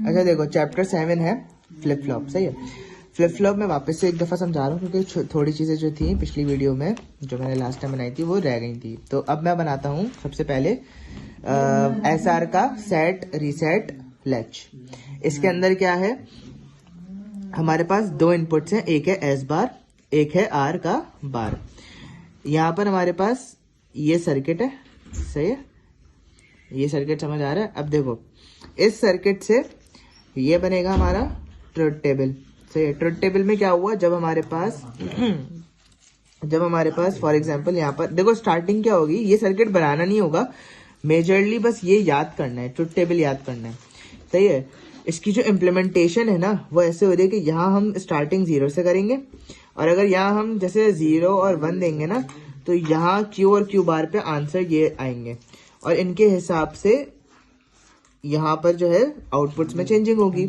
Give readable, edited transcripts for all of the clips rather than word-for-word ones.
अच्छा देखो, चैप्टर 7 है फ्लिप फ्लॉप। सही है, फ्लिप फ्लॉप में वापस से एक दफ़ा समझा रहा हूँ क्योंकि थोड़ी चीज़ें जो थी पिछली वीडियो में जो मैंने लास्ट टाइम बनाई थी वो रह गई थी। तो अब मैं बनाता हूँ सबसे पहले SR का सेट रीसेट लैच। इसके अंदर क्या है, हमारे पास दो इनपुट्स हैं, एक है S बार, एक है R का बार। यहाँ पर हमारे पास ये सर्किट है। सही है, ये सर्किट समझ आ रहा है। अब देखो, इस सर्किट से ये बनेगा हमारा ट्रुथ टेबल। सही है, ट्रुथ टेबल में क्या हुआ, जब हमारे पास फॉर एग्जांपल यहाँ पर देखो स्टार्टिंग क्या होगी, ये सर्किट बनाना नहीं होगा मेजरली, बस ये याद करना है, ट्रुथ टेबल याद करना है। सही है, इसकी जो इम्प्लीमेंटेशन है ना वो ऐसे हो रही है कि यहाँ हम स्टार्टिंग 0 से करेंगे, और अगर यहाँ हम जैसे 0 और 1 देंगे ना तो यहाँ Q और Q बार पे आंसर ये आएंगे, और इनके हिसाब से यहाँ पर जो है आउटपुट्स में चेंजिंग होगी।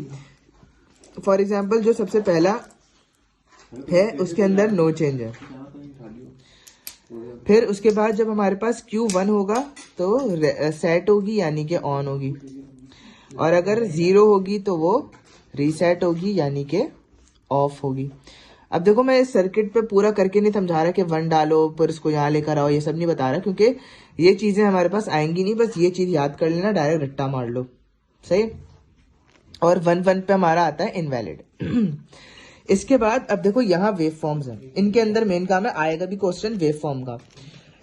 फॉर एग्जांपल जो सबसे पहला है उसके अंदर नो चेंज है। फिर उसके बाद जब हमारे पास Q1 होगा तो सेट होगी यानी कि ऑन होगी, और अगर 0 होगी तो वो रीसेट होगी यानी कि ऑफ होगी। अब देखो, मैं इस सर्किट पे पूरा करके नहीं समझा रहा कि 1 डालो फिर इसको यहाँ लेकर आओ, ये सब नहीं बता रहा क्योंकि ये चीजें हमारे पास आएंगी नहीं, बस ये चीज याद कर लेना, डायरेक्ट रट्टा मार लो। सही, और 1 पे हमारा आता है इनवैलिड। इसके बाद अब देखो यहाँ वेव फॉर्म्स हैं, इनके अंदर मेन काम है, आएगा भी क्वेश्चन वेव फॉर्म का।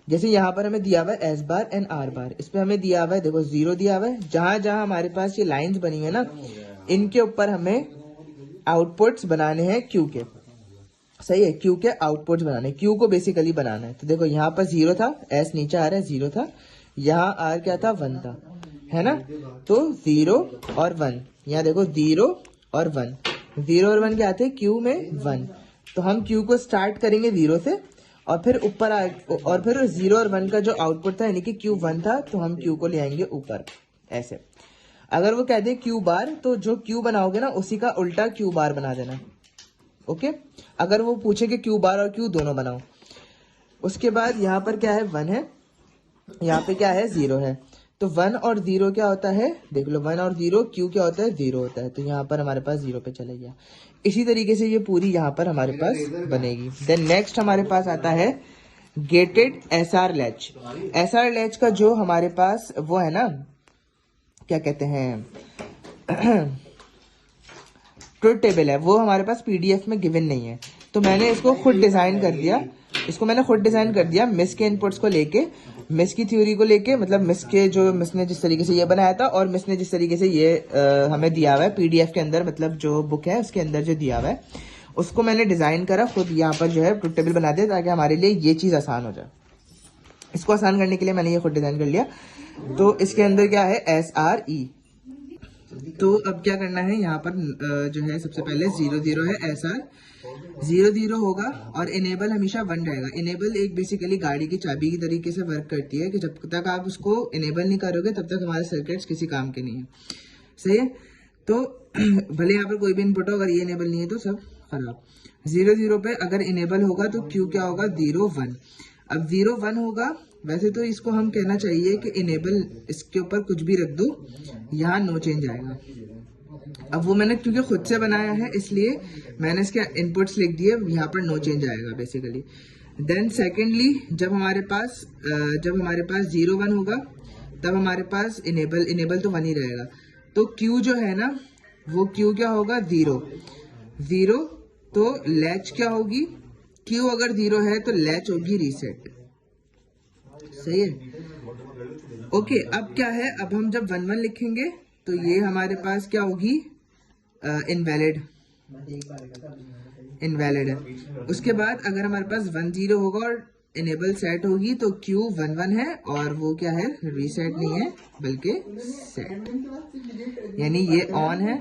जैसे यहाँ पर हमें दिया हुआ है S बार एंड R बार, इस पे हमें दिया हुआ है देखो 0 दिया हुआ है। जहां जहां हमारे पास ये लाइंस बनी है ना, इनके ऊपर हमें आउटपुट्स बनाने हैं Q के। सही है, Q के आउटपुट्स बनाने, Q को बेसिकली बनाना है। तो देखो यहाँ पर 0 था, S नीचे आ रहा है 0 था, यहाँ R क्या था 1 था, है ना। तो 0 और 1, यहाँ देखो 0 और 1, 0 और 1 क्या आते हैं Q में 1, तो हम Q को स्टार्ट करेंगे 0 से और फिर ऊपर और फिर 0 और 1 का जो आउटपुट था यानी कि Q1 था तो हम Q को ले आएंगे ऊपर ऐसे। अगर वो कह दे Q बार तो जो Q बनाओगे ना उसी का उल्टा Q बार बना देना। ओके, अगर वो पूछे कि Q बार और Q दोनों बनाओ। उसके बाद यहाँ पर क्या है 1 है, यहाँ पे क्या है 0 है, तो 1 और 0 क्या होता है देख लो, 1 और 0 Q क्या होता है 0 होता है, तो यहाँ पर हमारे पास 0 पे चले गया। इसी तरीके से ये पूरी यहाँ पर हमारे पास बनेगी। देन नेक्स्ट हमारे पास आता है gated SR latch. SR latch का जो हमारे पास वो है ना, क्या कहते हैं ट्रुथ टेबल है, वो हमारे पास PDF में गिवन नहीं है, तो मैंने इसको खुद डिजाइन कर दिया। मिस के इनपुट्स को लेके, मिस की थ्योरी को लेके, मतलब मिस ने जिस तरीके से ये बनाया था और मिस ने जिस तरीके से ये हमें दिया हुआ है PDF के अंदर, मतलब जो बुक है उसके अंदर जो दिया हुआ है उसको मैंने डिजाइन करा खुद, यहाँ पर जो है ट्रुथ टेबल बना दिया ताकि हमारे लिए ये चीज आसान हो जाए। इसको आसान करने के लिए मैंने ये खुद डिजाइन कर लिया। तो इसके अंदर क्या है SRE। तो अब क्या करना है, यहाँ पर जो है सबसे पहले 0 है, SR 0 होगा और इनेबल हमेशा 1 रहेगा। इनेबल एक बेसिकली गाड़ी की चाबी की तरीके से वर्क करती है कि जब तक आप उसको इनेबल नहीं करोगे तब तक हमारे सर्किट्स किसी काम के नहीं है। सही है, तो भले यहाँ पर कोई भी इनपुट हो, अगर ये इनेबल नहीं है तो सब खराब। 0 पे अगर इनेबल होगा तो Q क्या होगा 0 1। अब 0 1 होगा, वैसे तो इसको हम कहना चाहिए कि इनेबल, इसके ऊपर कुछ भी रख दो, यहाँ नो चेंज आएगा। अब वो मैंने क्योंकि खुद से बनाया है इसलिए मैंने इसके इनपुट्स लिख दिए, यहाँ पर नो चेंज आएगा बेसिकली। देन सेकेंडली जब हमारे पास 0 1 होगा तब हमारे पास इनेबल तो 1 ही रहेगा, तो Q जो है ना वो Q क्या होगा 0, तो लैच क्या होगी, Q अगर 0 है तो लैच होगी रीसेट। सही है, ओके। अब क्या है, अब हम जब 1 1 लिखेंगे तो ये हमारे पास क्या होगी इनवैलिड है। उसके बाद अगर हमारे पास 1 0 होगा और इनेबल सेट होगी तो Q 1 1 है और वो क्या है रीसेट नहीं है बल्कि सेट, यानी ये ऑन है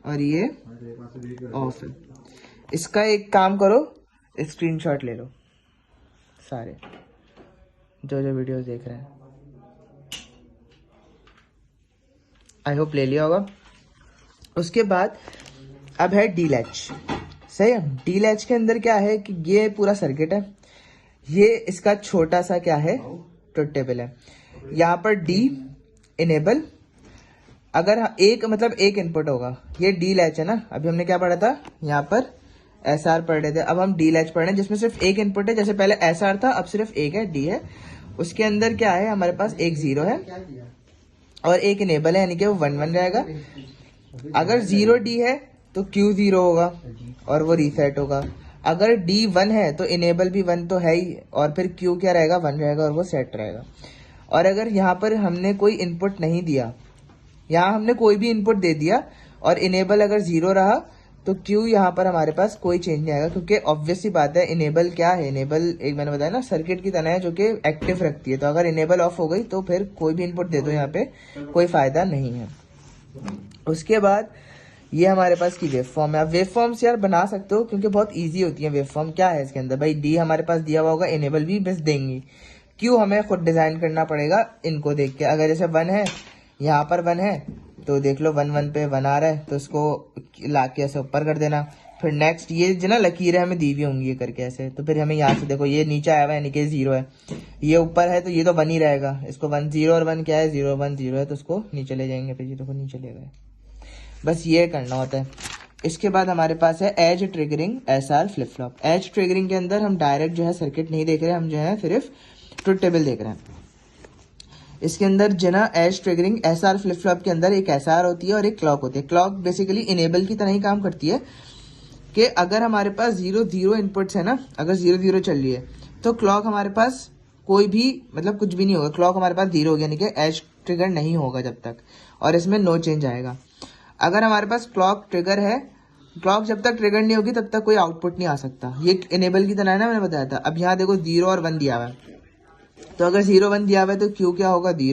और ये ऑफ है। इसका एक काम करो, स्क्रीनशॉट ले लो सारे जो वीडियोस देख रहे हैं, आई होप ले लिया होगा। उसके बाद अब है डी लैच। सही है, डी लैच के अंदर क्या है कि ये पूरा सर्किट है, ये इसका छोटा सा क्या है ट्रुथ टेबल है। यहाँ पर D इनेबल, अगर एक मतलब एक इनपुट होगा, ये डी लैच है ना, अभी हमने क्या पढ़ा था यहाँ पर एस आर पढ़ रहे थे, अब हम डी लैच पढ़ रहे हैं जिसमें सिर्फ एक इनपुट है। जैसे पहले एस आर था, अब सिर्फ एक है, डी है। उसके अंदर क्या है, हमारे पास एक 0 है और एक इनेबल है, यानी कि वो 1 1 रहेगा। अगर 0 डी है तो क्यू 0 होगा और वो रीसेट होगा। अगर डी 1 है तो इनेबल भी 1 तो है ही, और फिर क्यू क्या रहेगा, 1 रहेगा और वो सेट रहेगा। और अगर यहाँ पर हमने कोई इनपुट नहीं दिया, यहाँ हमने कोई भी इनपुट दे दिया और इनेबल अगर 0 रहा तो क्यू यहाँ पर हमारे पास कोई चेंज नहीं आएगा, क्योंकि ऑब्वियस सी बात है, इनेबल क्या है, इनेबल एक मैंने बताया ना सर्किट की तरह है जो कि एक्टिव रखती है। तो अगर इनेबल ऑफ हो गई तो फिर कोई भी इनपुट दे दो, यहाँ पे कोई फायदा नहीं है। उसके बाद ये हमारे पास की वेव फॉर्म है। आप वेव फॉर्म्स यार बना सकते हो क्योंकि बहुत इजी होती है वेव फॉर्म। क्या है इसके अंदर भाई, डी हमारे पास दिया हुआ होगा, इनेबल भी बस देंगी, क्यों हमें खुद डिजाइन करना पड़ेगा इनको देख के। अगर जैसे 1 है, यहाँ पर 1 है तो देख लो 1 1 पे 1 आ रहा है तो इसको ला के ऐसे ऊपर कर देना। फिर नेक्स्ट ये जो ना लकीरें हमें दी हुई होंगी ये करके ऐसे, तो फिर हमें यहाँ से देखो ये नीचे आया हुआ है यानी कि 0 है, ये ऊपर है तो ये तो 1 ही रहेगा। इसको 1 0 और 1 क्या है, 0 1 0 है तो उसको नीचे ले जाएंगे, फिर 0 को नीचे ले गए। बस ये करना होता है। इसके बाद हमारे पास है edge triggering SR flip flop. Edge triggering के अंदर हम डायरेक्ट जो है सर्किट नहीं देख रहे, हम जो है सिर्फ ट्रुथ टेबल देख रहे हैं। इसके अंदर जो ना edge triggering SR flip flop के अंदर एक एसआर होती है और एक क्लॉक होती है। क्लॉक बेसिकली इनेबल की तरह ही काम करती है कि अगर हमारे पास 0 0 इनपुट्स है ना, अगर 0 0 चल रही है तो क्लॉक हमारे पास कोई भी मतलब कुछ भी नहीं होगा, क्लॉक हमारे पास 0 होगी, यानी कि एज ट्रिगर नहीं होगा जब तक, और इसमें नो चेंज आएगा। अगर हमारे पास क्लॉक ट्रिगर है, क्लॉक जब तक ट्रिगर नहीं होगी तब तक कोई आउटपुट नहीं आ सकता। ये इनेबल की तरह है ना, मैंने बताया था। अब यहाँ देखो 0 और 1 दिया हुआ है, तो अगर 0 1 दिया हुआ है तो क्यू क्या होगा,